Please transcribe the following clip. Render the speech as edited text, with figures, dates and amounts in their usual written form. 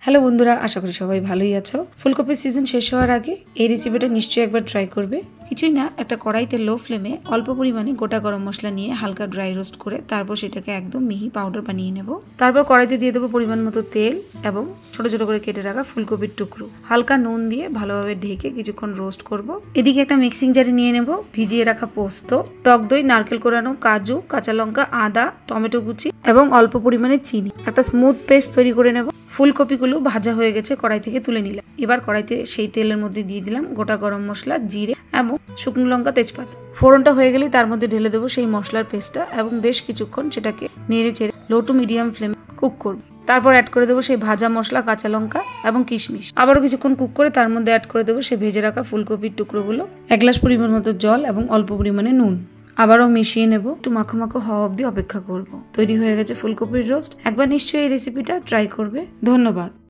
Hello বন্ধুরা, আশা করি সবাই ভালোই আছো। ফুলকপির সিজন শেষ হওয়ার আগে এই রেসিপিটা নিশ্চয়ই একবার ট্রাই করবে। কিছুই না, একটা কড়াইতে লো ফ্লেমে অল্প পরিমাণে গোটা গরম মশলা নিয়ে হালকা ড্রাই রোস্ট করে তারপর সেটাকে একদম মিহি পাউডার বানিয়ে নেব। তারপর কড়াইতে দিয়ে দেবো পরিমাণ মতো তেল এবং ছোট ছোট করে কেটে রাখা ফুলকপির টুকরো। হালকা নুন দিয়ে ভালোভাবে ঢেকে কিছুক্ষণ রোস্ট করব। এদিকে একটা মিক্সিং জারে নিয়ে নেব ভিজিয়ে রাখা পোস্ত, টক দই, নারকেল কোরানো, কাজু, কাঁচা লঙ্কা, আদা, টমেটো কুচি এবং অল্প পরিমাণে চিনি। একটা স্মুথ পেস্ট তৈরি করে নেব। ফুলকপিগুলো ভাজা হয়ে গেছে, কড়াই থেকে তুলে নিলাম। এবার কড়াইতে সেই তেলের মধ্যে দিয়ে দিলাম গোটা গরম মশলা, জিরে এবং শুকনো লঙ্কা, তেজপাতা। ফোড়নটা হয়ে গেলেই তার মধ্যে ঢেলে দেবো সেই মশলার পেস্টটা এবং বেশ কিছুক্ষণ সেটাকে নেড়ে চেড়ে লো টু মিডিয়াম ফ্লেমে কুক করব। তারপর অ্যাড করে দেবো সেই ভাজা মশলা, কাঁচা লঙ্কা এবং কিশমিশ। আবারও কিছুক্ষণ কুক করে তার মধ্যে অ্যাড করে দেবো সেই ভেজে রাখা ফুলকপির টুকরোগুলো, 1 গ্লাস পরিমাণ মতো জল এবং অল্প পরিমাণে নুন। আবারও মিশিয়ে নেব, একটু মাখো মাখো হওয়া অবধি অপেক্ষা করব। তৈরি হয়ে গেছে ফুলকপির রোস্ট। একবার নিশ্চয়ই এই রেসিপিটা ট্রাই করবে। ধন্যবাদ।